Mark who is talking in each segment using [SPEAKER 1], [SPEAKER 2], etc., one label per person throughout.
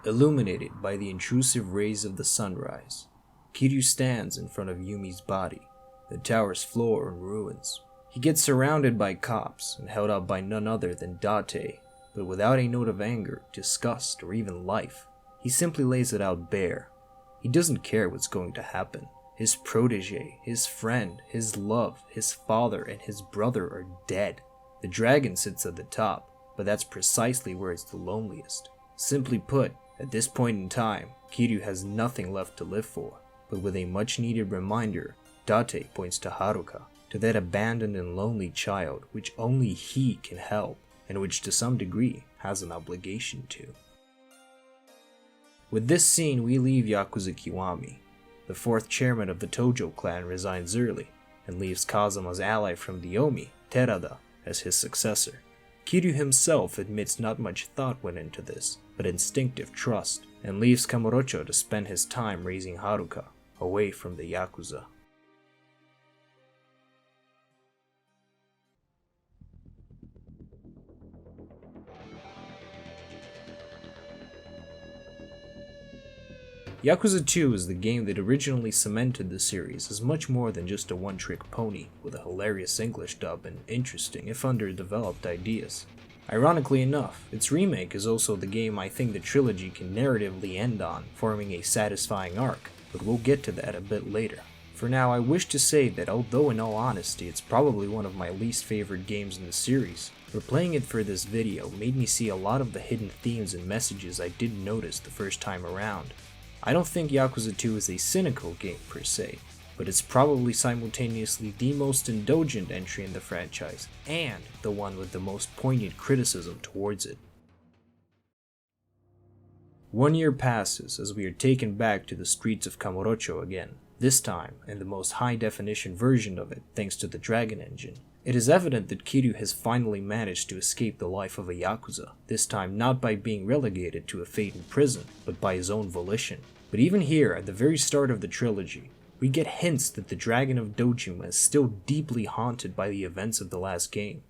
[SPEAKER 1] illuminated by the intrusive rays of the sunrise. Kiryu stands in front of Yumi's body, the tower's floor in ruins. He gets surrounded by cops and held up by none other than Date, but without a note of anger, disgust, or even life. He simply lays it out bare. He doesn't care what's going to happen. His protege, his friend, his love, his father, and his brother are dead. The dragon sits at the top, but that's precisely where it's the loneliest. Simply put, at this point in time, Kiryu has nothing left to live for. But with a much-needed reminder, Date points to Haruka, to that abandoned and lonely child which only he can help, and which to some degree has an obligation to. With this scene, we leave Yakuza Kiwami. The fourth chairman of the Tojo clan resigns early, and leaves Kazuma's ally from the Omi, Terada, as his successor. Kiryu himself admits not much thought went into this, but instinctive trust, and leaves Kamurocho to spend his time raising Haruka, away from the Yakuza. Yakuza 2 is the game that originally cemented the series as much more than just a one-trick pony with a hilarious English dub and interesting, if underdeveloped, ideas. Ironically enough, its remake is also the game I think the trilogy can narratively end on, forming a satisfying arc, but we'll get to that a bit later. For now, I wish to say that although in all honesty it's probably one of my least favorite games in the series, replaying it for this video made me see a lot of the hidden themes and messages I didn't notice the first time around. I don't think Yakuza 2 is a cynical game per se, but it's probably simultaneously the most indulgent entry in the franchise, and the one with the most poignant criticism towards it. 1 year passes as we are taken back to the streets of Kamurocho again, this time in the most high-definition version of it thanks to the Dragon Engine. It is evident that Kiryu has finally managed to escape the life of a Yakuza, this time not by being relegated to a fate in prison, but by his own volition. But even here, at the very start of the trilogy, we get hints that the Dragon of Dojima is still deeply haunted by the events of the last game.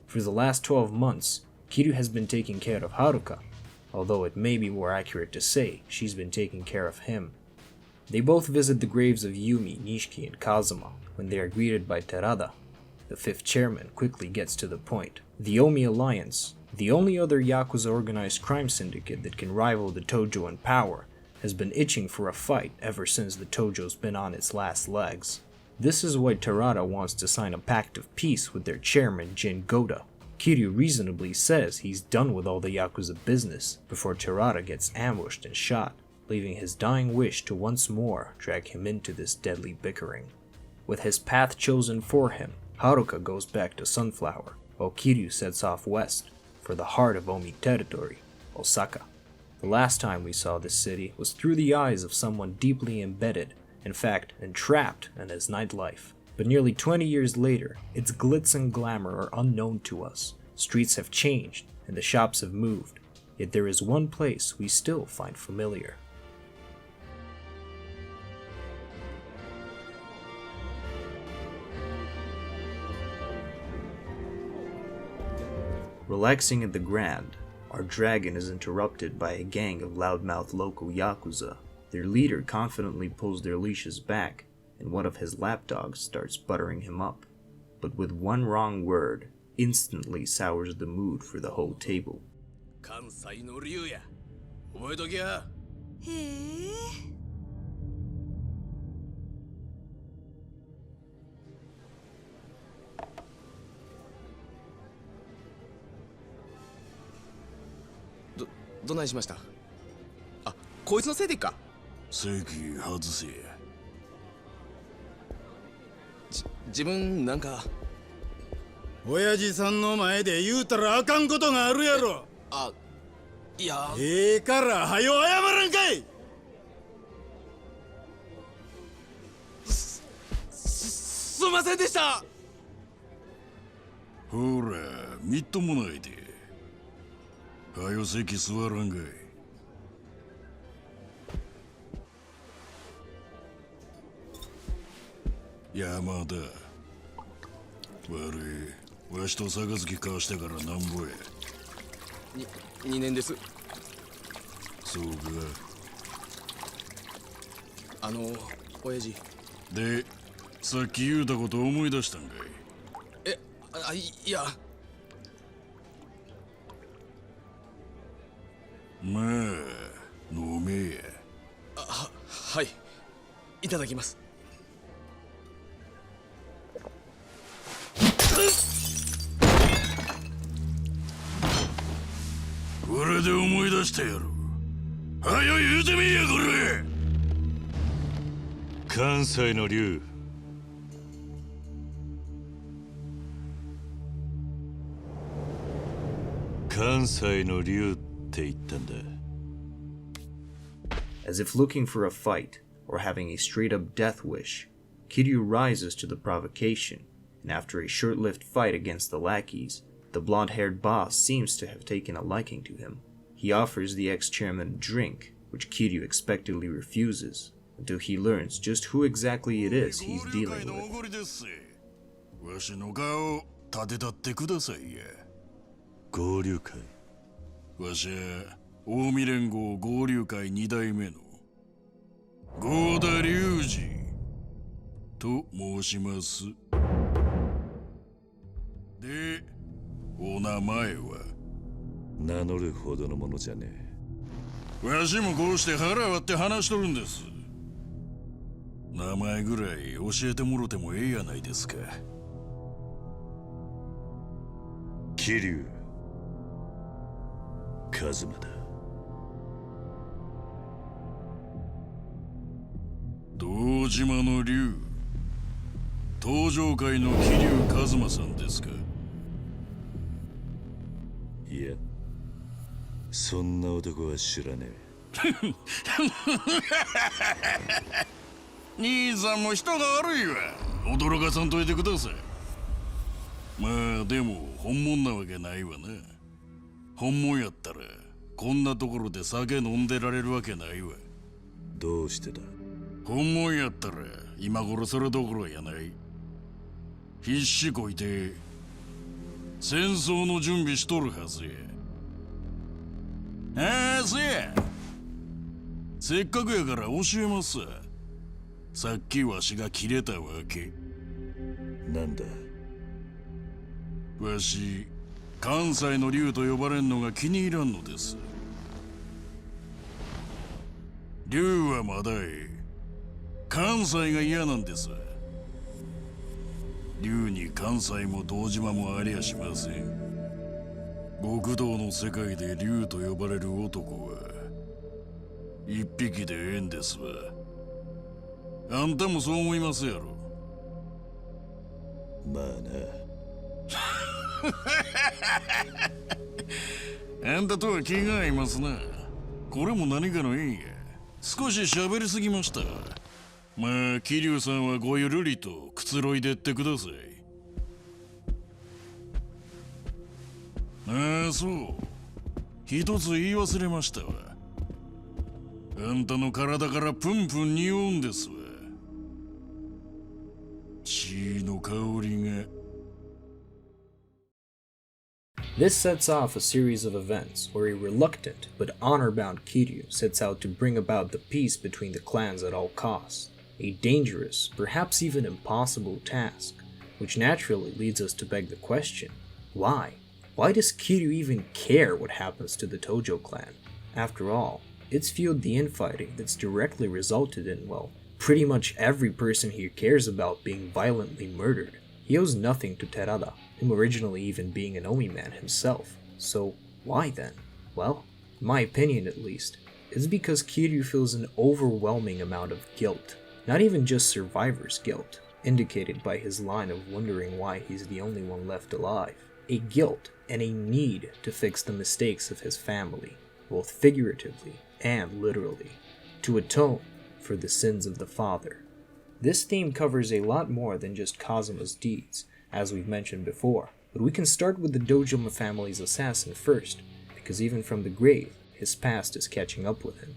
[SPEAKER 1] For the last 12 months, Kiryu has been taking care of Haruka, although it may be more accurate to say she's been taking care of him. They both visit the graves of Yumi, Nishiki, and Kazuma when they are greeted by Terada. The fifth chairman quickly gets to the point. The Omi Alliance, the only other Yakuza organized crime syndicate that can rival the Tojo in power, has been itching for a fight ever since the Tojo's been on its last legs. This is why Terada wants to sign a pact of peace with their chairman Jin Goda. Kiryu reasonably says he's done with all the Yakuza business before Terada gets ambushed and shot, leaving his dying wish to once more drag him into this deadly bickering. With his path chosen for him, Haruka goes back to Sunflower, while Kiryu sets off west, for the heart of Omi territory, Osaka. The last time we saw this city was through the eyes of someone deeply embedded, in fact entrapped in his nightlife. But nearly 20 years later, its glitz and glamour are unknown to us. Streets have changed, and the shops have moved, yet there is one place we still find familiar. Relaxing at the Grand, our dragon is interrupted by a gang of loudmouth local Yakuza. Their leader confidently pulls their leashes back, and one of his lapdogs starts buttering him up. But with one wrong word, instantly sours the mood for the whole table.
[SPEAKER 2] Kansai no Ryu ya. Oboetokia.
[SPEAKER 3] Hey.
[SPEAKER 2] どないしました？あ、こいつのせいでか。
[SPEAKER 4] 席外せ。
[SPEAKER 2] 自分なんか。
[SPEAKER 4] 親父さんの前で言うたらあかんことがあるやろ。
[SPEAKER 2] あ、いや。
[SPEAKER 4] からはよ謝らんかい。
[SPEAKER 2] すみませんでした。
[SPEAKER 4] ほら、みっともないで。はよ席座らんかい。山田。悪い。わしと杯交わしてからなんぼや。
[SPEAKER 2] 2年です。
[SPEAKER 4] そうか。
[SPEAKER 2] 親父。
[SPEAKER 4] で、さっき言うたこと思い出したんかい。
[SPEAKER 2] いや。
[SPEAKER 4] まあ、飲めや。
[SPEAKER 2] はい。いただきます。
[SPEAKER 4] これで思い出したやろ。はよ言うてみいやこれ。関西の竜。関西の竜って言ったんだ。
[SPEAKER 1] As if looking for a fight, or having a straight-up death wish, Kiryu rises to the provocation, and after a short-lived fight against the lackeys, the blonde-haired boss seems to have taken a liking to him. He offers the ex-chairman a drink, which Kiryu expectantly refuses, until he learns just who exactly it is he's dealing with.
[SPEAKER 4] わしの顔立てたってくださいや。合流会。わしは近江連合合流会2代目の合田隆二と申します。で、お名前は？
[SPEAKER 5] 名乗るほどのものじゃね
[SPEAKER 4] え。わしもこうして腹割って話しとるんです。名前ぐらい教えてもろてもええやないですか。
[SPEAKER 5] 桐生一馬だ。
[SPEAKER 4] 堂島の竜、登場界の桐生一馬さんですか。
[SPEAKER 5] いや、そんな男は知らねえ。
[SPEAKER 4] 兄さんも人が悪いわ。驚かさんといてください。まあでも本物なわけないわな。本物やったらこんなところで酒飲んでられるわけないわ。
[SPEAKER 5] どうしてだ。
[SPEAKER 4] 本物やったら今頃それどころやない。必死こいて戦争の準備しとるはずや。ああ、せや。せっかくやから教えますわ。さっきわしが切れたわけ。
[SPEAKER 5] なんだ。
[SPEAKER 4] わし、関西の竜と呼ばれんのが気に入らんのです。竜はまだ関西が嫌なんです。竜に関西も堂島もありゃしません。極道の世界で竜と呼ばれる男は一匹でええんですわ。あんたもそう思いますやろ。
[SPEAKER 5] まあ
[SPEAKER 4] な。あんたとは気が合いますな。これも何かの縁や。少し喋りすぎました。まあ、桐生さんはごゆるりとくつろいでってください。ああ、そう。一つ言い忘れましたわ。あんたの体からプンプン匂うんですわ。血の香りが。
[SPEAKER 1] This sets off a series of events where a reluctant but honor-bound Kiryu sets out to bring about the peace between the clans at all costs. A dangerous, perhaps even impossible task, which naturally leads us to beg the question, why? Why does Kiryu even care what happens to the Tojo clan? After all, it's fueled the infighting that's directly resulted in, well, pretty much every person he cares about being violently murdered. He owes nothing to Terada, him originally even being an Omi man himself. So why then? Well, in my opinion at least, it's because Kiryu feels an overwhelming amount of guilt. Not even just survivor's guilt, indicated by his line of wondering why he's the only one left alive. A guilt and a need to fix the mistakes of his family, both figuratively and literally, to atone for the sins of the father. This theme covers a lot more than just Kazuma's deeds, as we've mentioned before, but we can start with the Dojima family's assassin first, because even from the grave, his past is catching up with him.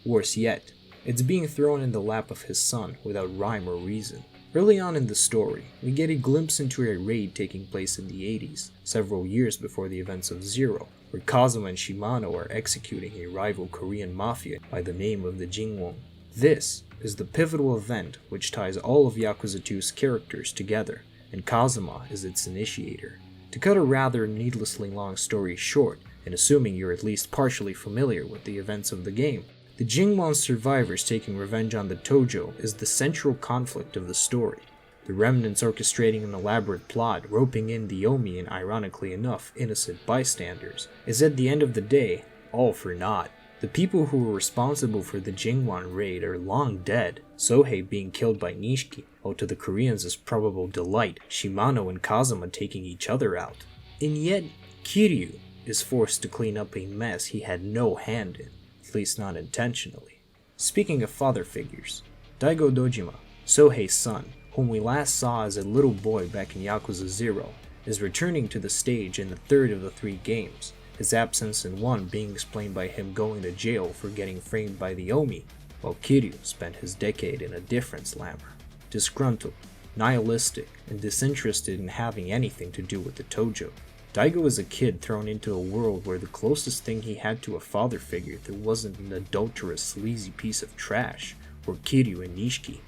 [SPEAKER 1] Worse yet, it's being thrown in the lap of his son without rhyme or reason. Early on in the story, we get a glimpse into a raid taking place in the 80s, several years before the events of Zero, where Kazuma and Shimano are executing a rival Korean mafia by the name of the Jingwon. This is the pivotal event which ties all of Yakuza 2's characters together, and Kazuma is its initiator. To cut a rather needlessly long story short, and assuming you're at least partially familiar with the events of the game, the Jingwon survivors taking revenge on the Tojo is the central conflict of the story. The remnants orchestrating an elaborate plot, roping in the Omi and, ironically enough, innocent bystanders, is at the end of the day all for naught. The people who were responsible for the Jingwon raid are long dead, Sohei being killed by Nishiki, while to the Koreans' probable delight, Shimano and Kazuma taking each other out. And yet, Kiryu is forced to clean up a mess he had no hand in, at least not intentionally. Speaking of father figures, Daigo Dojima, Sohei's son, whom we last saw as a little boy back in Yakuza 0, is returning to the stage in the third of the 3 games, his absence in one being explained by him going to jail for getting framed by the Omi, while Kiryu spent his decade in a different slammer, disgruntled, nihilistic, and disinterested in having anything to do with the Tojo. Daigo is a kid thrown into a world where the closest thing he had to a father figure that wasn't an adulterous, sleazy piece of trash were Kiryu and Nishiki,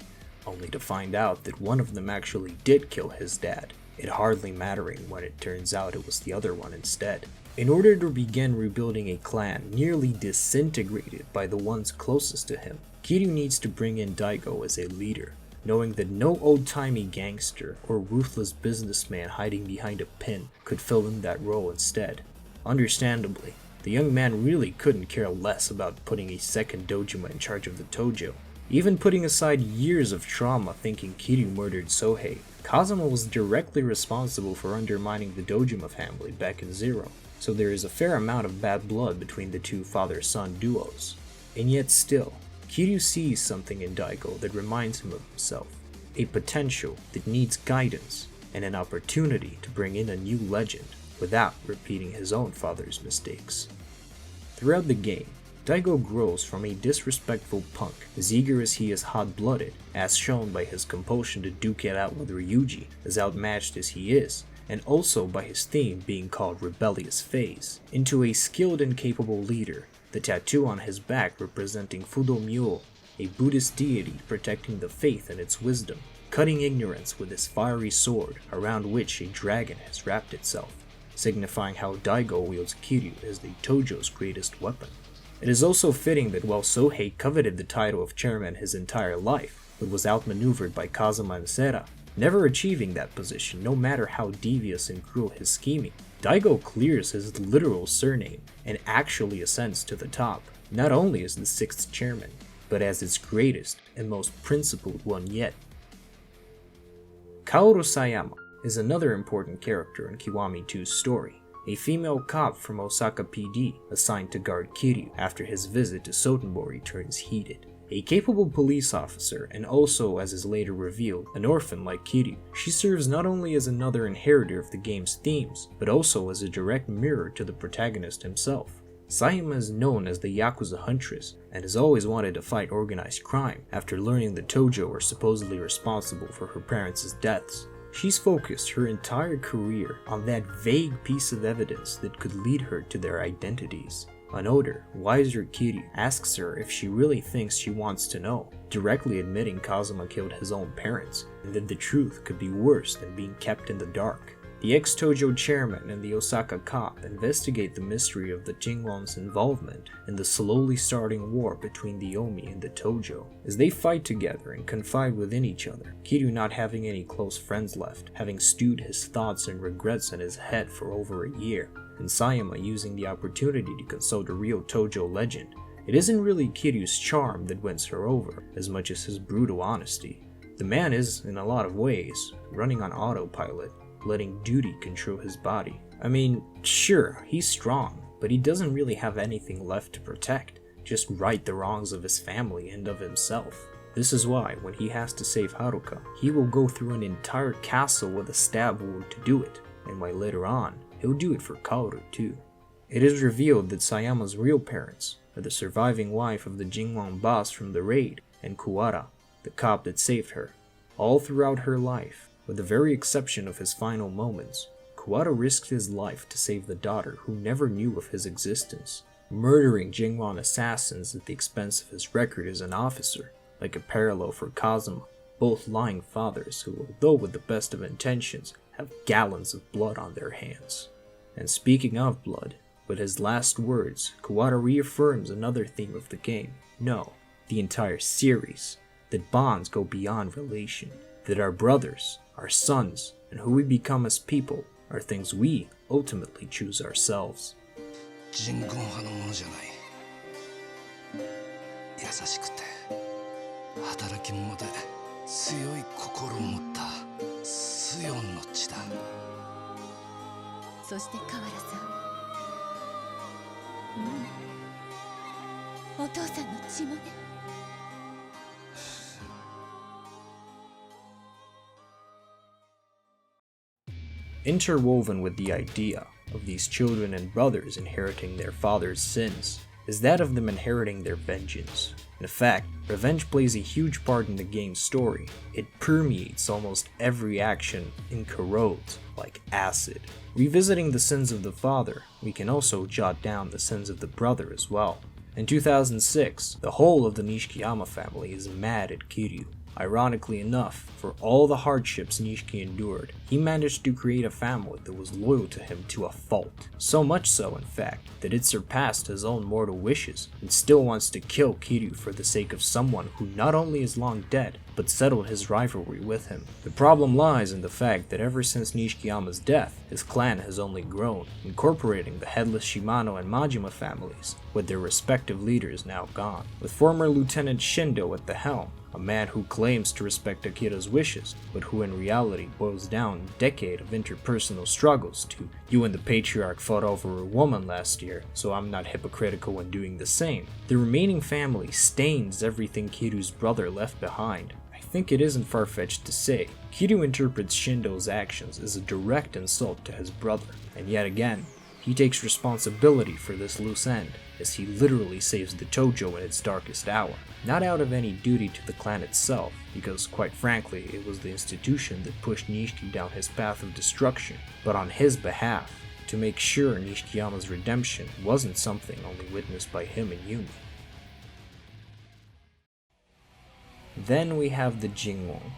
[SPEAKER 1] only to find out that one of them actually did kill his dad, it hardly mattering when it turns out it was the other one instead. In order to begin rebuilding a clan nearly disintegrated by the ones closest to him, Kiryu needs to bring in Daigo as a leader, knowing that no old-timey gangster or ruthless businessman hiding behind a pin could fill in that role instead. Understandably, the young man really couldn't care less about putting a second Dojima in charge of the Tojo. Even putting aside years of trauma thinking Kiryu murdered Sohei, Kazuma was directly responsible for undermining the Dojima family back in Zero, so there is a fair amount of bad blood between the two father-son duos. And yet still, Kiryu sees something in Daigo that reminds him of himself, a potential that needs guidance, and an opportunity to bring in a new legend without repeating his own father's mistakes. Throughout the game, Daigo grows from a disrespectful punk, as eager as he is hot-blooded, as shown by his compulsion to duke it out with Ryuji, as outmatched as he is, and also by his theme being called Rebellious Phase, into a skilled and capable leader, the tattoo on his back representing Fudo Mule, a Buddhist deity protecting the faith and its wisdom, cutting ignorance with his fiery sword around which a dragon has wrapped itself, signifying how Daigo wields Kiryu as the Tojo's greatest weapon. It is also fitting that while Sohei coveted the title of chairman his entire life, but was outmaneuvered by Kazuma and Sera, never achieving that position no matter how devious and cruel his scheming, Daigo clears his literal surname and actually ascends to the top, not only as the 6th chairman, but as its greatest and most principled one yet. Kaoru Sayama is another important character in Kiwami 2's story, a female cop from Osaka PD assigned to guard Kiryu after his visit to Sotenbori turns heated. A capable police officer, and also, as is later revealed, an orphan like Kiryu, she serves not only as another inheritor of the game's themes, but also as a direct mirror to the protagonist himself. Sayama is known as the Yakuza Huntress, and has always wanted to fight organized crime after learning the Tojo were supposedly responsible for her parents' deaths. She's focused her entire career on that vague piece of evidence that could lead her to their identities. An older, wiser Kiryu asks her if she really thinks she wants to know, directly admitting Kazuma killed his own parents, and that the truth could be worse than being kept in the dark. The ex-Tojo chairman and the Osaka cop investigate the mystery of the Jingwon's involvement in the slowly starting war between the Omi and the Tojo, as they fight together and confide within each other, Kiryu not having any close friends left, having stewed his thoughts and regrets in his head for over a year, and Sayama using the opportunity to consult a real Tojo legend. It isn't really Kiryu's charm that wins her over, as much as his brutal honesty. The man is, in a lot of ways, running on autopilot, letting duty control his body. I mean, sure, he's strong, but he doesn't really have anything left to protect, just right the wrongs of his family and of himself. This is why, when he has to save Haruka, he will go through an entire castle with a stab wound to do it, and why later on, he'll do it for Kaoru too. It is revealed that Sayama's real parents are the surviving wife of the Jingwon boss from the raid, and Kuwara, the cop that saved her. All throughout her life, with the very exception of his final moments, Kawada risked his life to save the daughter who never knew of his existence, murdering Jingwon assassins at the expense of his record as an officer, like a parallel for Kazuma, both lying fathers who, although with the best of intentions, have gallons of blood on their hands. And speaking of blood, with his last words, Kawada reaffirms another theme of the game, no, the entire series, that bonds go beyond relation, that our brothers, our sons, and who we become as people are things we ultimately choose ourselves.
[SPEAKER 2] 人言派のものじゃない。優しくて働き者で強い心を持ったスヨンの血だ。
[SPEAKER 3] そして河原さん、お父さんの血もね。
[SPEAKER 1] Interwoven with the idea of these children and brothers inheriting their father's sins is that of them inheriting their vengeance. In fact, revenge plays a huge part in the game's story. It permeates almost every action and corrodes like acid. Revisiting the sins of the father, we can also jot down the sins of the brother as well. In 2006, the whole of the Nishikiyama family is mad at Kiryu. Ironically enough, for all the hardships Nishiki endured, he managed to create a family that was loyal to him to a fault. So much so, in fact, that it surpassed his own mortal wishes, and still wants to kill Kiryu for the sake of someone who not only is long dead, but settled his rivalry with him. The problem lies in the fact that ever since Nishikiyama's death, his clan has only grown, incorporating the headless Shimano and Majima families, with their respective leaders now gone. With former Lieutenant Shindo at the helm, a man who claims to respect Akira's wishes, but who in reality boils down a decade of interpersonal struggles to "you and the patriarch fought over a woman last year, so I'm not hypocritical when doing the same." The remaining family stains everything Kiryu's brother left behind. I think it isn't far-fetched to say Kiryu interprets Shindo's actions as a direct insult to his brother, and yet again, he takes responsibility for this loose end, as he literally saves the Tojo in its darkest hour. Not out of any duty to the clan itself, because quite frankly it was the institution that pushed Nishiki down his path of destruction, but on his behalf, to make sure Nishikiyama's redemption wasn't something only witnessed by him and Yumi. Then we have the Jingwon,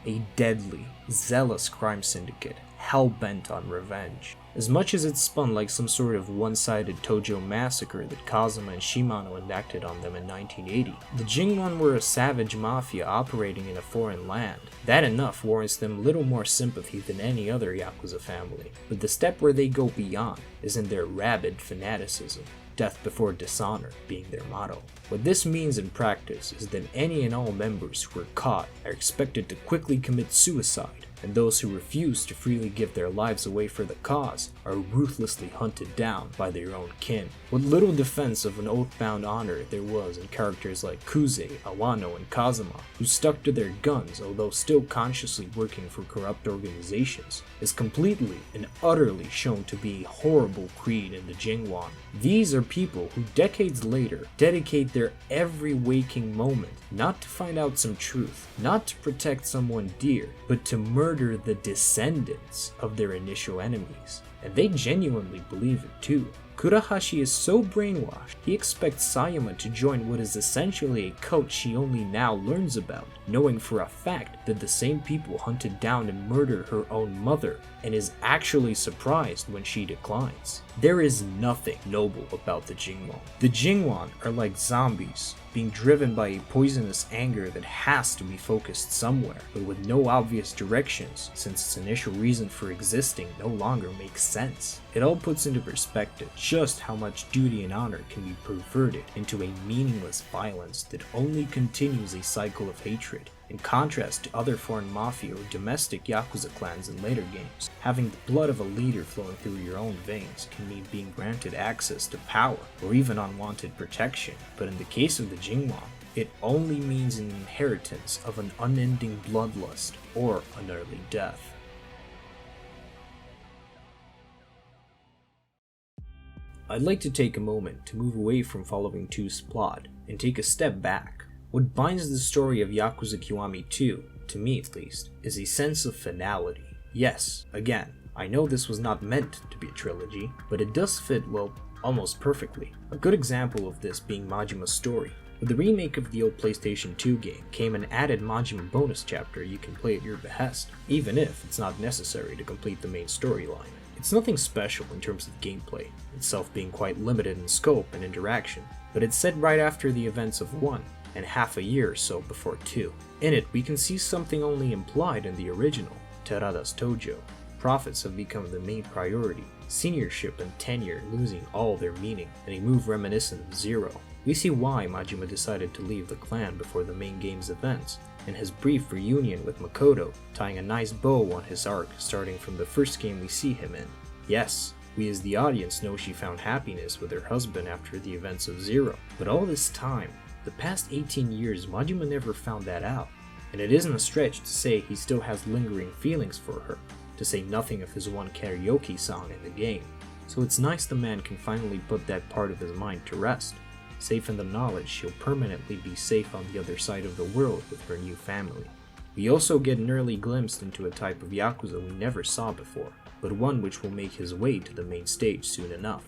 [SPEAKER 1] a deadly, zealous crime syndicate hell-bent on revenge. As much as it spun like some sort of one-sided Tojo massacre that Kazuma and Shimano enacted on them in 1980, the Jingwon were a savage mafia operating in a foreign land. That enough warrants them little more sympathy than any other Yakuza family, but the step where they go beyond is in their rabid fanaticism. Death before dishonor being their motto. What this means in practice is that any and all members who are caught are expected to quickly commit suicide, and those who refuse to freely give their lives away for the cause are ruthlessly hunted down by their own kin. What little defense of an oath-bound honor there was in characters like Kuze, Awano, and Kazuma, who stuck to their guns although still consciously working for corrupt organizations, is completely and utterly shown to be a horrible creed in the Jingwon. These are people who decades later dedicate their every waking moment not to find out some truth, not to protect someone dear, but to murder the descendants of their initial enemies. And they genuinely believe it too. Kurahashi is so brainwashed, he expects Sayama to join what is essentially a cult she only now learns about, knowing for a fact that the same people hunted down and murdered her own mother, and is actually surprised when she declines. There is nothing noble about the Jingwon. The Jingwon are like zombies, being driven by a poisonous anger that has to be focused somewhere, but with no obvious directions, since its initial reason for existing no longer makes sense. It all puts into perspective just how much duty and honor can be perverted into a meaningless violence that only continues a cycle of hatred. In contrast to other foreign mafia or domestic Yakuza clans in later games, having the blood of a leader flowing through your own veins can mean being granted access to power or even unwanted protection, but in the case of the Jingwon, it only means an inheritance of an unending bloodlust or an early death. I'd like to take a moment to move away from following Two's plot and take a step back. What binds the story of Yakuza Kiwami 2, to me at least, is a sense of finality. Yes, again, I know this was not meant to be a trilogy, but it does fit, well, almost perfectly. A good example of this being Majima's story. With the remake of the old PlayStation 2 game came an added Majima bonus chapter you can play at your behest, even if it's not necessary to complete the main storyline. It's nothing special in terms of gameplay, itself being quite limited in scope and interaction, but it's set right after the events of 1, and half a year or so before 2. In it, we can see something only implied in the original, Terada's Tojo. Profits have become the main priority, seniorship and tenure losing all their meaning, in a move reminiscent of Zero. We see why Majima decided to leave the clan before the main game's events, and his brief reunion with Makoto, tying a nice bow on his arc starting from the first game we see him in. Yes, we as the audience know she found happiness with her husband after the events of Zero, but all this time, the past 18 years, Majima never found that out, and it isn't a stretch to say he still has lingering feelings for her, to say nothing of his one karaoke song in the game. So it's nice the man can finally put that part of his mind to rest, safe in the knowledge she'll permanently be safe on the other side of the world with her new family. We also get an early glimpse into a type of Yakuza we never saw before, but one which will make his way to the main stage soon enough: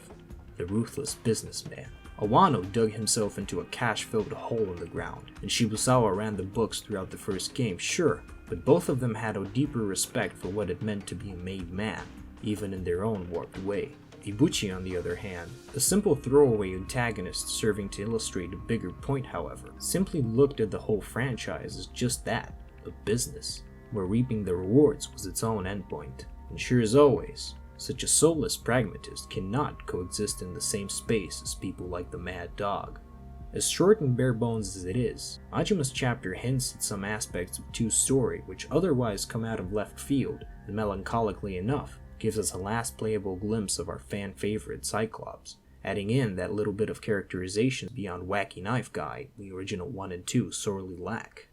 [SPEAKER 1] the ruthless businessman. Awano dug himself into a cash-filled hole in the ground, and Shibusawa ran the books throughout the first game, sure, but both of them had a deeper respect for what it meant to be a made man, even in their own warped way. Ibuchi, on the other hand, a simple throwaway antagonist serving to illustrate a bigger point, however, simply looked at the whole franchise as just that, a business, where reaping the rewards was its own endpoint. And sure as always, such a soulless pragmatist cannot coexist in the same space as people like the Mad Dog. As short and bare bones as it is, Majima's chapter hints at some aspects of 2's story which otherwise come out of left field, and melancholically enough, gives us a last playable glimpse of our fan favorite Cyclops, adding in that little bit of characterization beyond Wacky Knife Guy the original 1 and 2 sorely lack.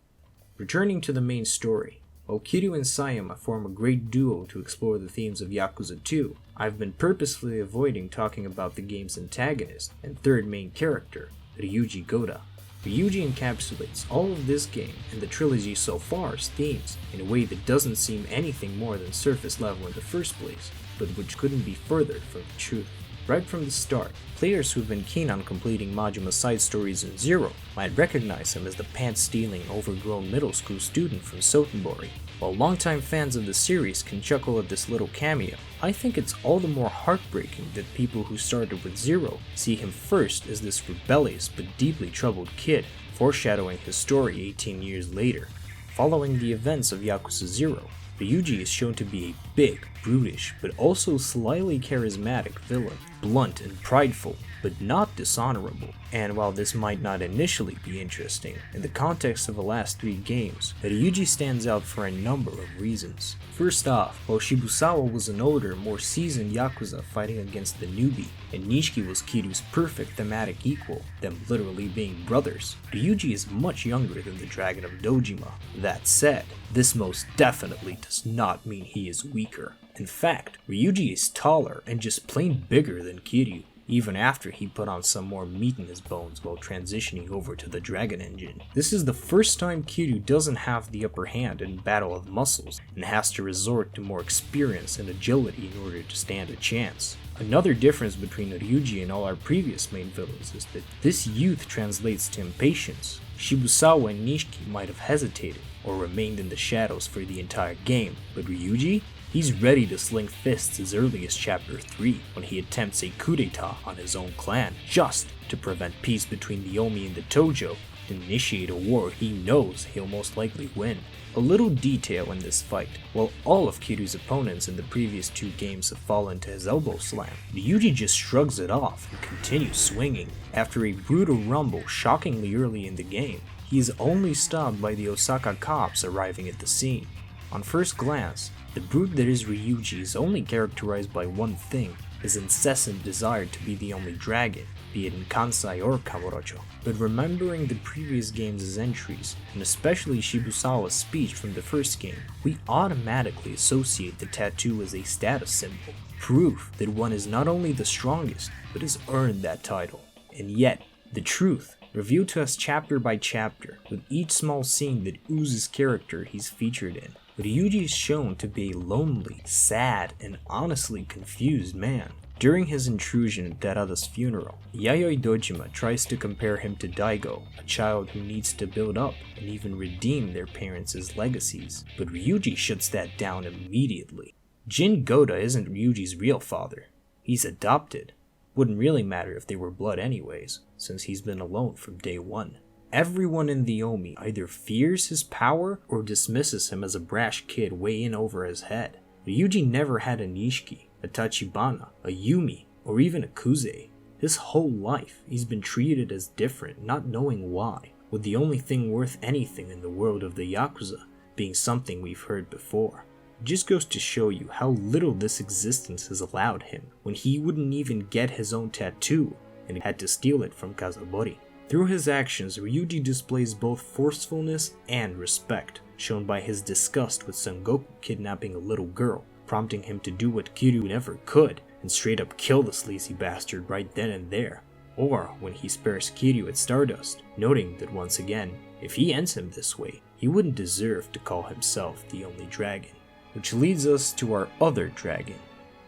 [SPEAKER 1] Returning to the main story, while Kiryu and Sayama form a great duo to explore the themes of Yakuza 2, I've been purposefully avoiding talking about the game's antagonist and third main character, Ryuji Goda. Ryuji encapsulates all of this game and the trilogy so far's themes in a way that doesn't seem anything more than surface level in the first place, but which couldn't be further from the truth. Right from the start, players who've been keen on completing Majima's side stories in Zero might recognize him as the pants-stealing, overgrown middle school student from Sotenbori. While longtime fans of the series can chuckle at this little cameo, I think it's all the more heartbreaking that people who started with Zero see him first as this rebellious but deeply troubled kid, foreshadowing his story 18 years later. Following the events of Yakuza 0, Ryuji is shown to be a big, brutish, but also slightly charismatic villain, blunt and prideful, but not dishonorable. And while this might not initially be interesting, in the context of the last 3 games, Ryuji stands out for a number of reasons. First off, while Shibusawa was an older, more seasoned Yakuza fighting against the newbie, and Nishiki was Kiryu's perfect thematic equal, them literally being brothers, Ryuji is much younger than the Dragon of Dojima. That said, this most definitely does not mean he is weaker. In fact, Ryuji is taller and just plain bigger than Kiryu, even after he put on some more meat in his bones while transitioning over to the Dragon Engine. This is the first time Kiryu doesn't have the upper hand in Battle of Muscles and has to resort to more experience and agility in order to stand a chance. Another difference between Ryuji and all our previous main villains is that this youth translates to impatience. Shibusawa and Nishiki might have hesitated or remained in the shadows for the entire game, but Ryuji? He's ready to sling fists as early as Chapter 3 when he attempts a coup d'etat on his own clan, just to prevent peace between the Omi and the Tojo and initiate a war he knows he'll most likely win. A little detail in this fight: while all of Kiryu's opponents in the previous 2 games have fallen to his elbow slam, Ryuji just shrugs it off and continues swinging. After a brutal rumble shockingly early in the game, he is only stopped by the Osaka cops arriving at the scene. On first glance, the brute that is Ryuji is only characterized by one thing: his incessant desire to be the only dragon, be it in Kansai or Kamurocho. But remembering the previous games' entries, and especially Shibusawa's speech from the first game, we automatically associate the tattoo as a status symbol, proof that one is not only the strongest, but has earned that title. And yet, the truth, revealed to us chapter by chapter, with each small scene that oozes character he's featured in. Ryuji is shown to be a lonely, sad, and honestly confused man. During his intrusion at Terada's funeral, Yayoi Dojima tries to compare him to Daigo, a child who needs to build up and even redeem their parents' legacies, but Ryuji shuts that down immediately. Jin Goda isn't Ryuji's real father. He's adopted. Wouldn't really matter if they were blood anyways, since he's been alone from day one. Everyone in the Omi either fears his power or dismisses him as a brash kid way in over his head. Ryuji never had a Nishiki, a Tachibana, a Yumi, or even a Kuze. His whole life, he's been treated as different, not knowing why, with the only thing worth anything in the world of the Yakuza being something we've heard before. It just goes to show you how little this existence has allowed him, when he wouldn't even get his own tattoo, and he had to steal it from Kazabori. Through his actions, Ryuji displays both forcefulness and respect, shown by his disgust with Sengoku kidnapping a little girl, prompting him to do what Kiryu never could, and straight up kill the sleazy bastard right then and there. Or when he spares Kiryu at Stardust, noting that once again, if he ends him this way, he wouldn't deserve to call himself the only dragon. Which leads us to our other dragon,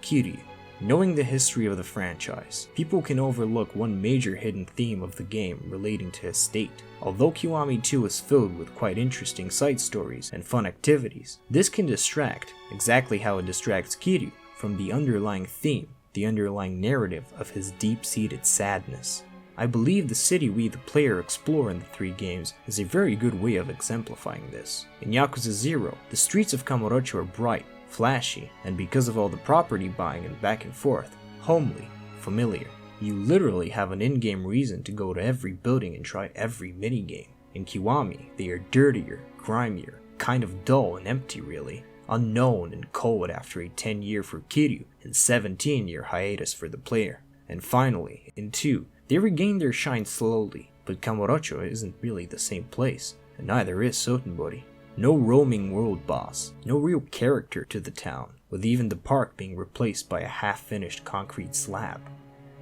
[SPEAKER 1] Kiryu. Knowing the history of the franchise, people can overlook one major hidden theme of the game relating to his state. Although Kiwami 2 is filled with quite interesting side stories and fun activities, this can distract, exactly how it distracts Kiryu, from the underlying theme, the underlying narrative of his deep-seated sadness. I believe the city we the player explore in the 3 games is a very good way of exemplifying this. In Yakuza 0, the streets of Kamurocho are bright, flashy, and because of all the property buying and back and forth, homely, familiar. You literally have an in-game reason to go to every building and try every minigame. In Kiwami, they are dirtier, grimier, kind of dull and empty really, unknown and cold after a 10-year for Kiryu and 17-year hiatus for the player. And finally, in 2, they regain their shine slowly, but Kamurocho isn't really the same place, and neither is Sotenbori. No roaming world boss, no real character to the town, with even the park being replaced by a half-finished concrete slab.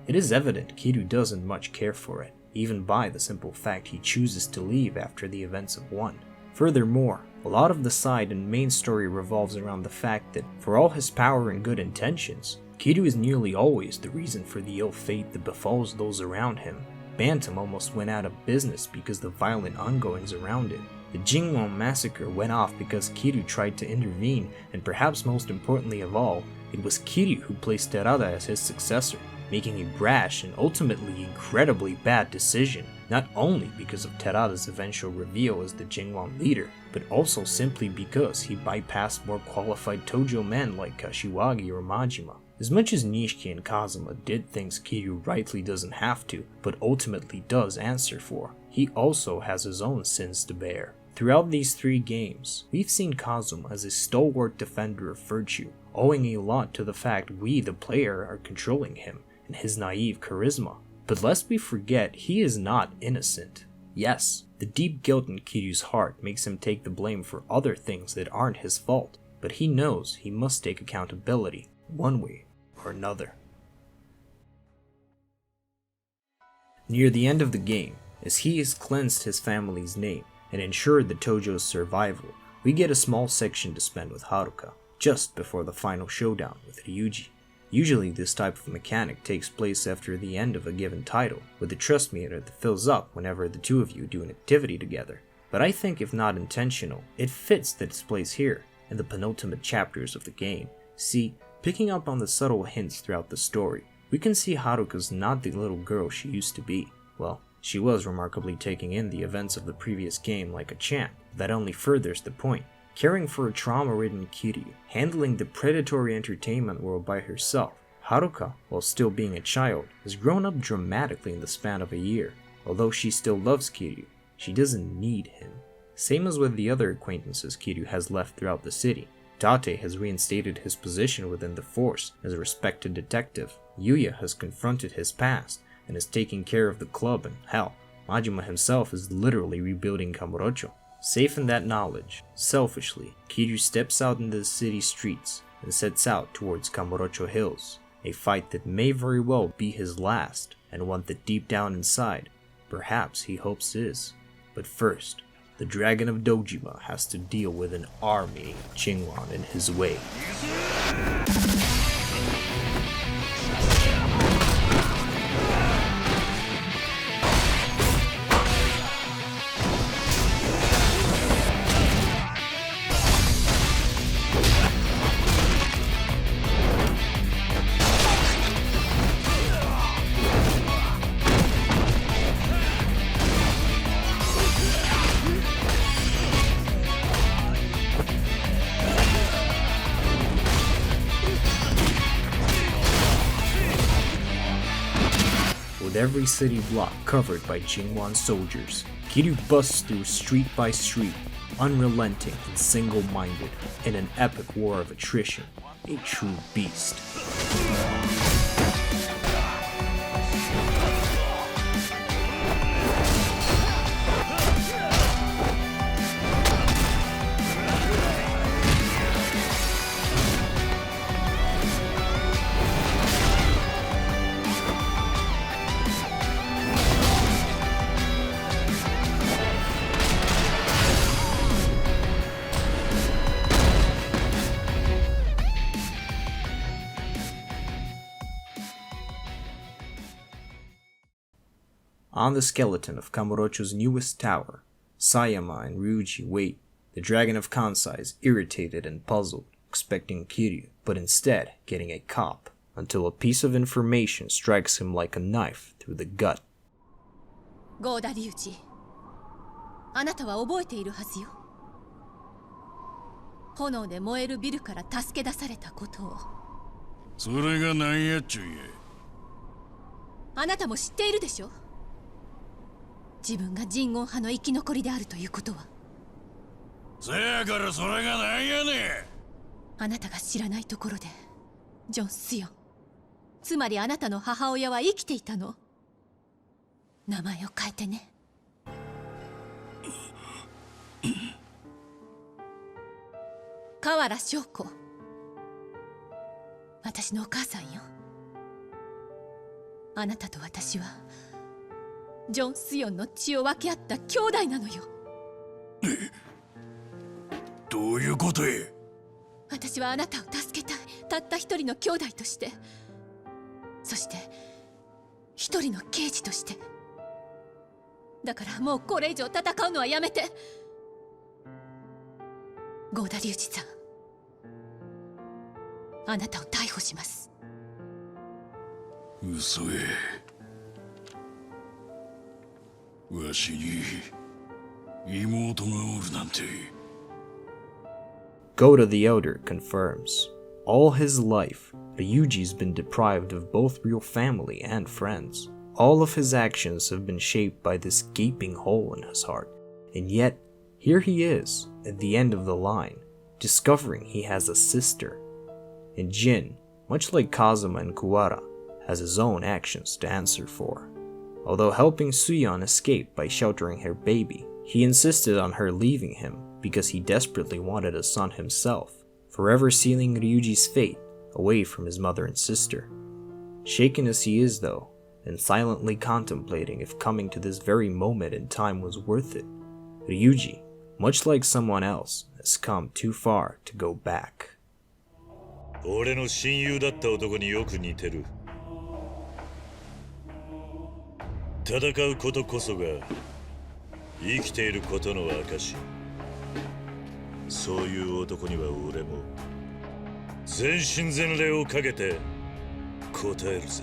[SPEAKER 1] It is evident Kiryu doesn't much care for it, even by the simple fact he chooses to leave after the events of 1. Furthermore, a lot of the side and main story revolves around the fact that, for all his power and good intentions, Kiryu is nearly always the reason for the ill fate that befalls those around him. Bantam almost went out of business because of the violent ongoings around it. The Jingwon massacre went off because Kiryu tried to intervene, and perhaps most importantly of all, it was Kiryu who placed Terada as his successor, making a brash and ultimately incredibly bad decision, not only because of Terada's eventual reveal as the Jingwon leader, but also simply because he bypassed more qualified Tojo men like Kashiwagi or Majima. As much as Nishiki and Kazuma did things Kiryu rightly doesn't have to, but ultimately does answer for, he also has his own sins to bear. Throughout these 3 games, we've seen Kazuma as a stalwart defender of virtue, owing a lot to the fact we, the player, are controlling him, and his naive charisma. But lest we forget, he is not innocent. Yes, the deep guilt in Kiryu's heart makes him take the blame for other things that aren't his fault, but he knows he must take accountability, one way or another. Near the end of the game, as he has cleansed his family's name and ensured the Tojo's survival, we get a small section to spend with Haruka, just before the final showdown with Ryuji. Usually this type of mechanic takes place after the end of a given title, with a trust meter that fills up whenever the 2 of you do an activity together. But I think if not intentional, it fits that it's placed here, in the penultimate chapters of the game. See, picking up on the subtle hints throughout the story, we can see Haruka's not the little girl she used to be. Well, she was remarkably taking in the events of the previous game like a champ. That only furthers the point. Caring for a trauma-ridden Kiryu, handling the predatory entertainment world by herself, Haruka, while still being a child, has grown up dramatically in the span of a year. Although she still loves Kiryu, she doesn't need him. Same as with the other acquaintances Kiryu has left throughout the city. Tate has reinstated his position within the force as a respected detective. Yuya has confronted his past and is taking care of the club, and hell, Majima himself is literally rebuilding Kamurocho. Safe in that knowledge, selfishly, Kiryu steps out into the city streets and sets out towards Kamurocho Hills, a fight that may very well be his last, and one that deep down inside, Perhaps he hopes is. But first, the Dragon of Dojima has to deal with an army of Chingwan in his way. With every city block covered by Chingwan soldiers, Kiryu busts through street by street, unrelenting and single-minded, in an epic war of attrition, a true beast. On the skeleton of Kamurocho's newest tower, Sayama and Ryuji wait. The Dragon of Kansai is irritated and puzzled, expecting Kiryu, but instead getting a cop, until a piece of information strikes him like a knife through the gut.
[SPEAKER 3] ゴーダリュウジ、あなたは覚えているはずよ。炎で燃えるビルから助け出されたことを。
[SPEAKER 4] それがなんやっちゅうや。
[SPEAKER 3] あなたも知っているでしょ。自分が人言派の生き残りであるということは。
[SPEAKER 4] せやからそれがなんやねん。
[SPEAKER 3] あなたが知らないところでジョン・スヨン、つまりあなたの母親は生きていたの。名前を変えてね。河原翔子、私のお母さんよ。あなたと私はジョン・スヨンの血を分け合った兄弟なのよ。
[SPEAKER 4] どういうことへ。
[SPEAKER 3] 私はあなたを助けたい、たった一人の兄弟として、そして一人の刑事として。だからもうこれ以上戦うのはやめて。郷田隆二さん、あなたを逮捕します。
[SPEAKER 4] 嘘へ。わしに妹がおるなんて。
[SPEAKER 1] Goda the Elder confirms. All his life, Ryuji's been deprived of both real family and friends. All of his actions have been shaped by this gaping hole in his heart. And yet, here he is, at the end of the line, discovering he has a sister. And Jin, much like Kazuma and Kuwara, has his own actions to answer for. Although helping Suyeon escape by sheltering her baby, he insisted on her leaving him because he desperately wanted a son himself, forever sealing Ryuji's fate away from his mother and sister. Shaken as he is though, and silently contemplating if coming to this very moment in time was worth it, Ryuji, much like someone else, has come too far to go back.
[SPEAKER 5] 俺の親友だった男によく似てる。戦うことこそが生きていることの証。そういう男には俺も全身全霊をかけて答えるぜ。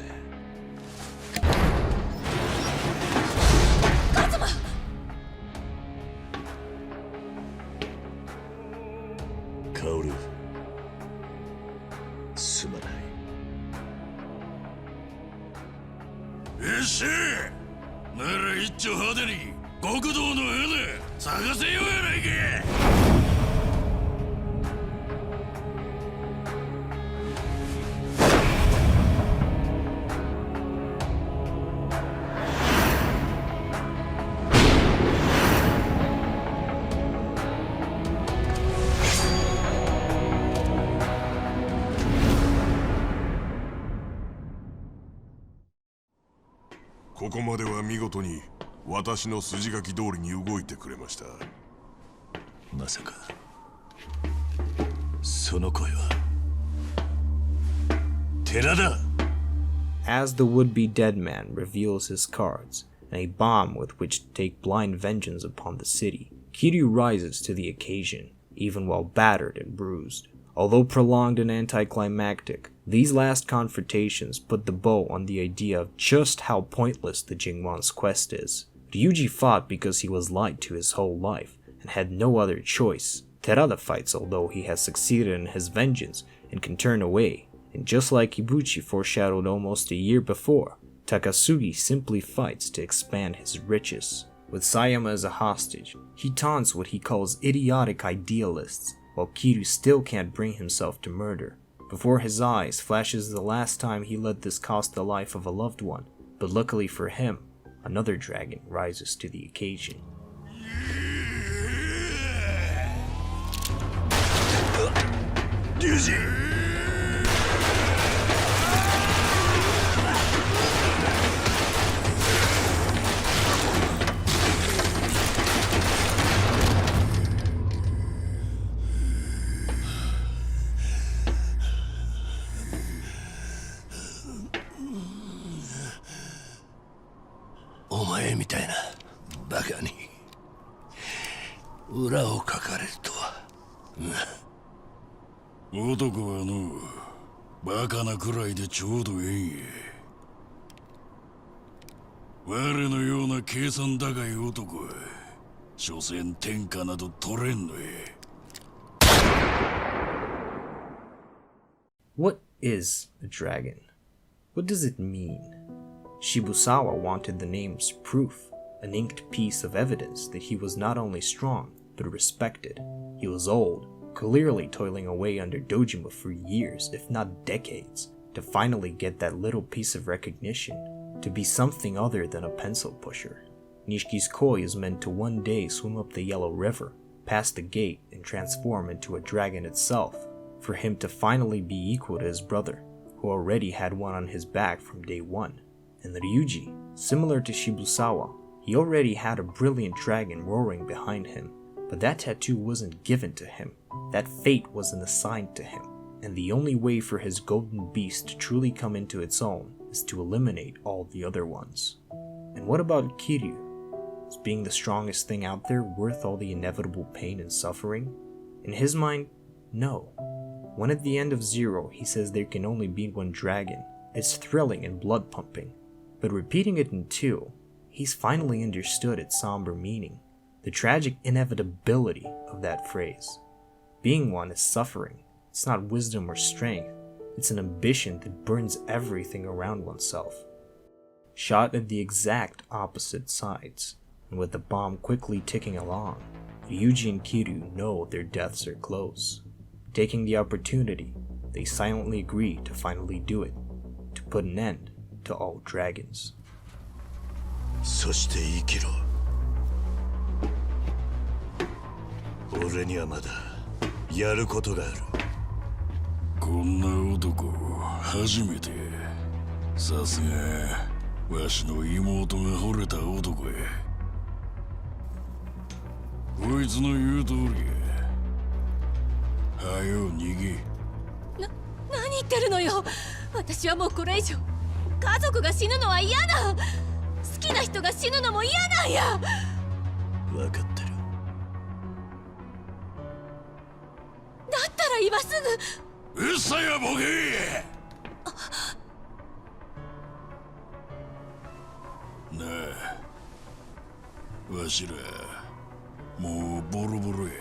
[SPEAKER 3] カズマ！
[SPEAKER 5] カオル、すまない。
[SPEAKER 4] よっしゃ、なら一丁派手に極道の船探せようやないか。
[SPEAKER 6] ここまでは見事に私の筋書き通りに動いてくれました。
[SPEAKER 5] まさかその声は寺だ。
[SPEAKER 1] As the would-be dead man reveals his cards and a bomb with which to take blind vengeance upon the city, Kiryu rises to the occasion, even while battered and bruised. Although prolonged and anticlimactic, these last confrontations put the bow on the idea of just how pointless the Jingwan's quest is. Ryuji fought because he was lied to his whole life and had no other choice. Terada fights although he has succeeded in his vengeance and can turn away. And just like Ibuchi foreshadowed almost a year before, Takasugi simply fights to expand his riches. With Sayama as a hostage, he taunts what he calls idiotic idealists, while Kiryu still can't bring himself to murder. Before his eyes flashes the last time he let this cost the life of a loved one, but luckily for him, another dragon rises to the occasion.
[SPEAKER 5] Ryuji! お前みたいなバカに裏をかかれるとは。
[SPEAKER 4] 男はのバカなくらいでちょうどええんや。我のような計算高い男は所詮天下など取れんのや。
[SPEAKER 1] What is a dragon? What does it mean? Shibusawa wanted the name's proof, an inked piece of evidence that he was not only strong, but respected. He was old, clearly toiling away under Dojima for years, if not decades, to finally get that little piece of recognition, to be something other than a pencil pusher. Nishiki's koi is meant to one day swim up the Yellow River, pass the gate, and transform into a dragon itself, for him to finally be equal to his brother, who already had one on his back from day one. And Ryuji, similar to Shibusawa, he already had a brilliant dragon roaring behind him, but that tattoo wasn't given to him. That fate wasn't assigned to him, and the only way for his golden beast to truly come into its own is to eliminate all the other ones. And what about Kiryu? Is being the strongest thing out there worth all the inevitable pain and suffering? In his mind, no. When at the end of Zero he says there can only be one dragon, it's thrilling and blood-pumping. But repeating it in 2, he's finally understood its somber meaning, the tragic inevitability of that phrase. Being one is suffering. It's not wisdom or strength. It's an ambition that burns everything around oneself. Shot at the exact opposite sides, and with the bomb quickly ticking along, Ryuji and Kiryu know their deaths are close. Taking the opportunity, they silently agree to finally do it, to put an end to all dragons.
[SPEAKER 5] そして生きろ。俺にはまだやることがある。
[SPEAKER 4] こんな男初めて。さすがわしの妹が惚れた男や。こいつの言う通りや。はよ逃げ。
[SPEAKER 3] 何言ってるのよ。私はもうこれ以上家族が死ぬのは嫌だ。好きな人が死ぬのも嫌なんや。
[SPEAKER 5] 分かってる。
[SPEAKER 3] だったら今す
[SPEAKER 4] ぐ。うっさいわボケ。なあ、わしらもうボロボロや。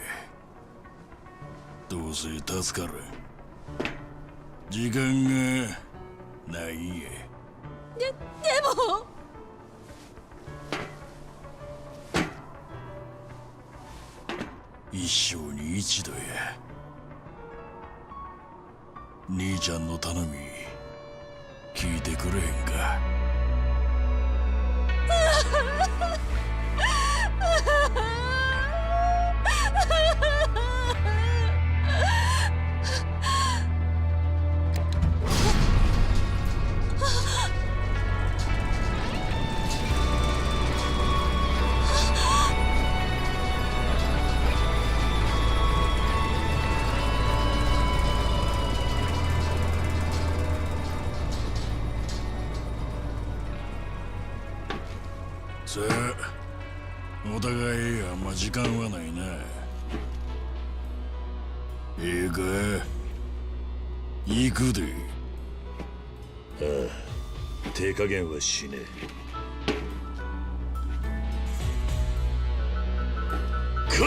[SPEAKER 4] どうせ助からん。時間がないんや。
[SPEAKER 3] でも
[SPEAKER 4] 一生に一度や。兄ちゃんの頼み聞いてくれへんか。さあ、お互いあんま時間はないな。ええか、行くで。
[SPEAKER 5] ああ、手加減はしねえ。来い。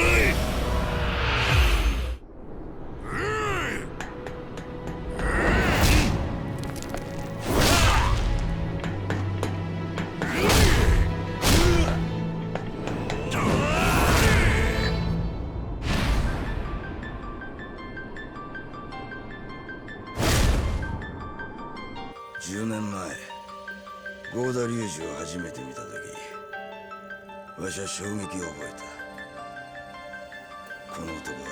[SPEAKER 2] 10年前、合田隆二を初めて見た時、わしは衝撃を覚えた。この男は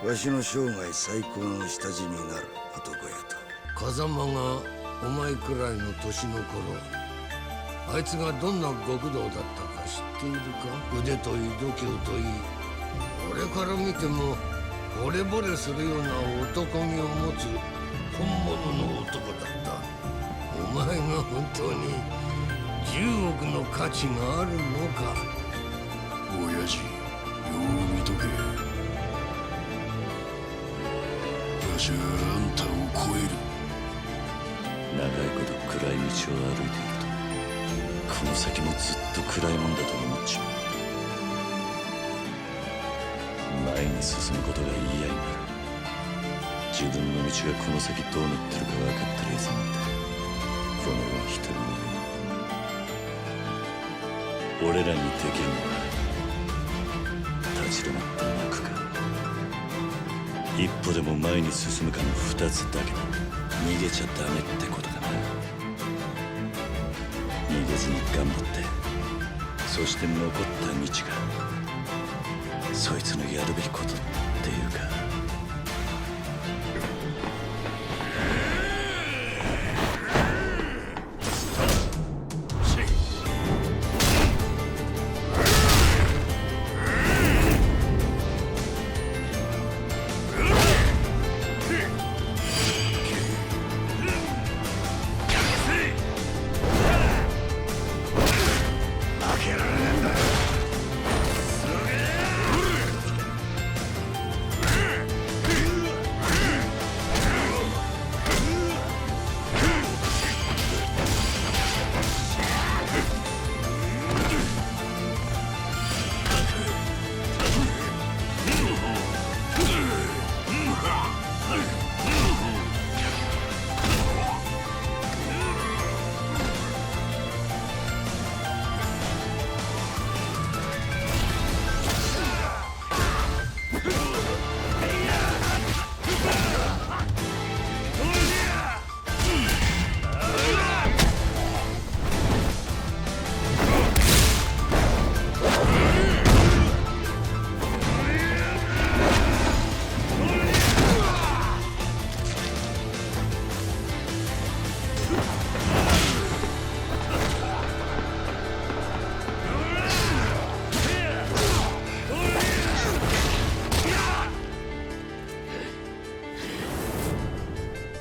[SPEAKER 2] わしの生涯最高の下地になる男やと。
[SPEAKER 7] 風間がお前くらいの年の頃、あいつがどんな極道だったか知っているか？腕といい度胸といい、俺から見ても惚れ惚れするような男気を持つ本物の男だった。お前が本当に10億の価値があるのか？
[SPEAKER 4] 親父、よう見とけ。わしはあんたを超える。
[SPEAKER 5] 長いこと暗い道を歩いていると、この先もずっと暗いもんだと思っちまう。前に進むことが嫌になる。自分の道がこの先どうなってるか分かってるやつなんてこの世に一人もいない。俺らにできるのは立ち止まって泣くか、一歩でも前に進むかの二つだけだ。逃げちゃダメってことだな。逃げずに頑張って、そして残った道がそいつのやるべきことっていうか。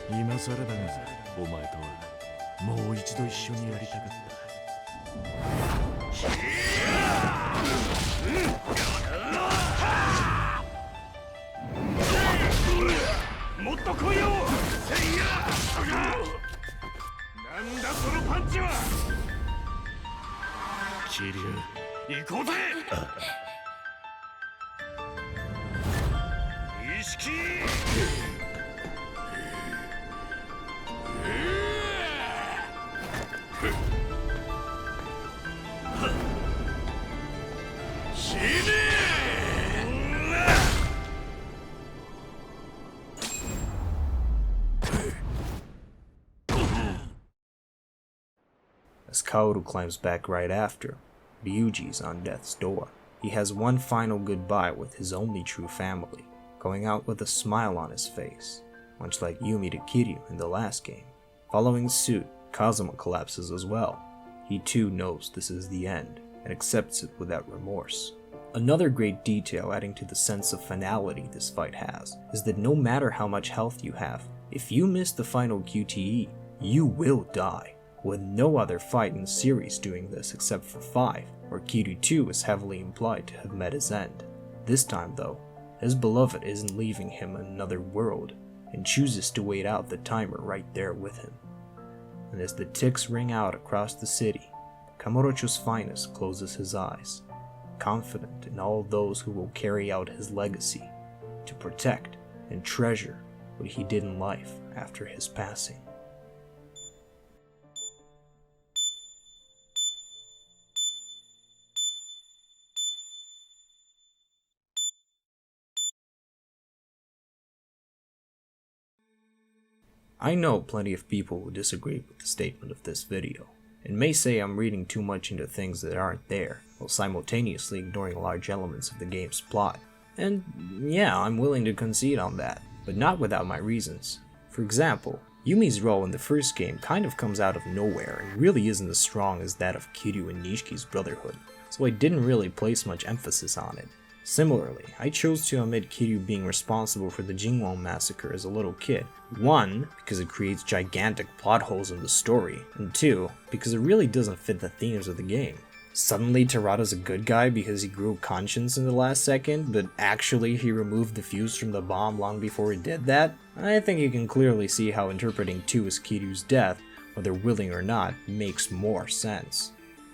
[SPEAKER 8] 今更だが、お前とはもう一度一緒にやりたかった。
[SPEAKER 5] もっと来いよ。なんだそのパンチは。
[SPEAKER 8] 桐生、
[SPEAKER 5] 行こうぜ。意識。死ね。
[SPEAKER 1] As Kaoru climbs back right after, Ryuji's on death's door. He has one final goodbye with his only true family, going out with a smile on his face, much like Yumi to Kiryu in the last game. Following suit, Kazuma collapses as well. He too knows this is the end, and accepts it without remorse. Another great detail adding to the sense of finality this fight has, is that no matter how much health you have, if you miss the final QTE, you will die. with no other fight in the series doing this except for 5, where Kiryu too is heavily implied to have met his end. This time though, his beloved isn't leaving him in another world, and chooses to wait out the timer right there with him. And as the ticks ring out across the city, Kamurocho's finest closes his eyes, confident in all those who will carry out his legacy, to protect and treasure what he did in life after his passing. I know plenty of people will disagree with the statement of this video, and may say I'm reading too much into things that aren't there, while simultaneously ignoring large elements of the game's plot. And yeah, I'm willing to concede on that, but not without my reasons. For example, Yumi's role in the first game kind of comes out of nowhere and really isn't as strong as that of Kiryu and Nishiki's brotherhood, so I didn't really place much emphasis on it. Similarly, I chose to omit Kiryu being responsible for the Jingwon massacre as a little kid. 1, because it creates gigantic plot holes in the story, and 2, because it really doesn't fit the themes of the game. Suddenly Terada's a good guy because he grew conscience in the last second, but actually he removed the fuse from the bomb long before he did that? I think you can clearly see how interpreting 2 as Kiryu's death, whether willing or not, makes more sense.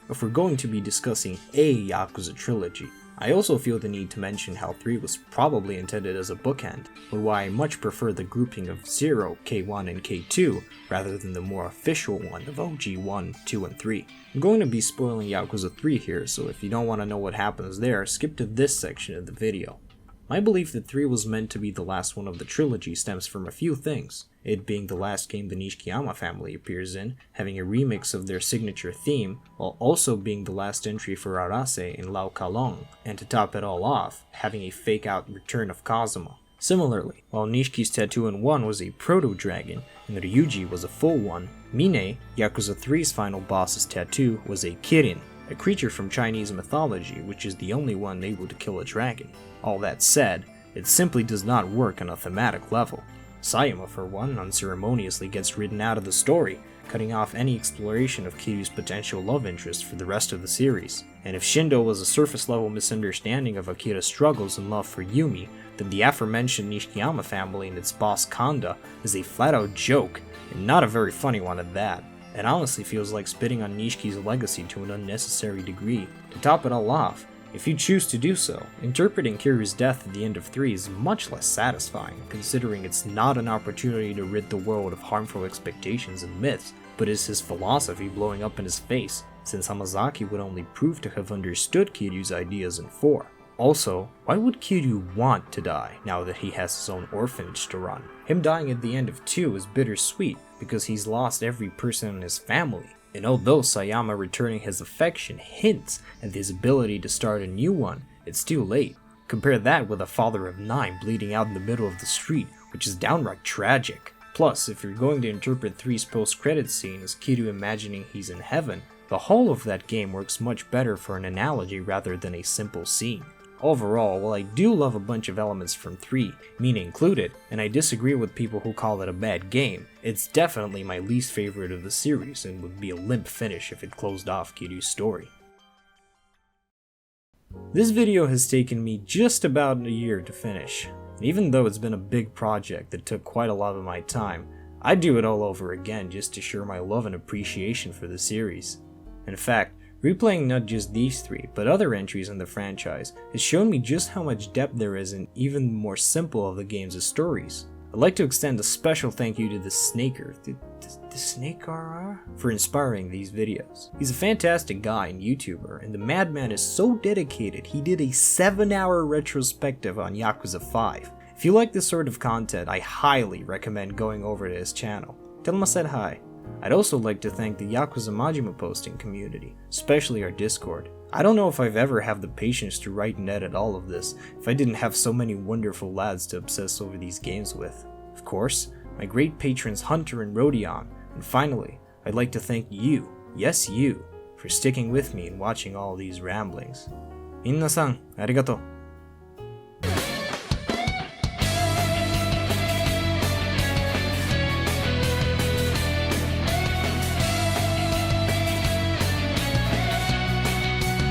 [SPEAKER 1] If we're going to be discussing a Yakuza trilogy, I also feel the need to mention how 3 was probably intended as a bookend, but why I much prefer the grouping of 0, K1, and K2 rather than the more official one of OG 1, 2, and 3. I'm going to be spoiling Yakuza 3 here, so if you don't want to know what happens there, skip to this section of the video. My belief that 3 was meant to be the last one of the trilogy stems from a few things, it being the last game the Nishikiyama family appears in, having a remix of their signature theme, while also being the last entry for Arase in Lao Kalong, and to top it all off, having a fake-out return of Kazuma. Similarly, while Nishiki's tattoo in 1 was a proto-dragon, and Ryuji was a full one, Mine, Yakuza 3's final boss's tattoo, was a Kirin, a creature from Chinese mythology which is the only one able to kill a dragon. All that said, it simply does not work on a thematic level. Sayama, for one, unceremoniously gets written out of the story, cutting off any exploration of Kiryu's potential love interest for the rest of the series. And if Shindo was a surface-level misunderstanding of Akira's struggles and love for Yumi, then the aforementioned Nishikiyama family and its boss Kanda is a flat-out joke, and not a very funny one at that. It honestly feels like spitting on Nishiki's legacy to an unnecessary degree. To top it all off, if you choose to do so, interpreting Kiryu's death at the end of 3 is much less satisfying, considering it's not an opportunity to rid the world of harmful expectations and myths, but is his philosophy blowing up in his face, since Hamazaki would only prove to have understood Kiryu's ideas in 4. Also, why would Kiryu want to die now that he has his own orphanage to run? Him dying at the end of 2 is bittersweet, because he's lost every person in his family. And although Sayama returning his affection hints at his ability to start a new one, it's too late. Compare that with a father of 9 bleeding out in the middle of the street, which is downright tragic. Plus, if you're going to interpret 3's post-credits scene as Kiryu imagining he's in heaven, the whole of that game works much better for an analogy rather than a simple scene. Overall, while I do love a bunch of elements from 3, Mina included, and I disagree with people who call it a bad game, it's definitely my least favorite of the series and would be a limp finish if it closed off Kiryu's story. This video has taken me just about a year to finish. Even though it's been a big project that took quite a lot of my time, I'd do it all over again just to share my love and appreciation for the series. In fact, replaying not just these 3, but other entries in the franchise has shown me just how much depth there is in even the more simple of the game's stories. I'd like to extend a special thank you to Tehsnakerer for inspiring these videos. He's a fantastic guy and YouTuber, and the madman is so dedicated he did a 7-hour retrospective on Yakuza 5. If you like this sort of content, I highly recommend going over to his channel. Tell him I said hi. I'd also like to thank the Yakuza Majima posting community, especially our Discord. I don't know if I've ever had the patience to write and edit all of this if I didn't have so many wonderful lads to obsess over these games with. Of course, my great patrons Hunter and Rodion, and finally, I'd like to thank you, yes you, for sticking with me and watching all these ramblings. Minna-san, arigato.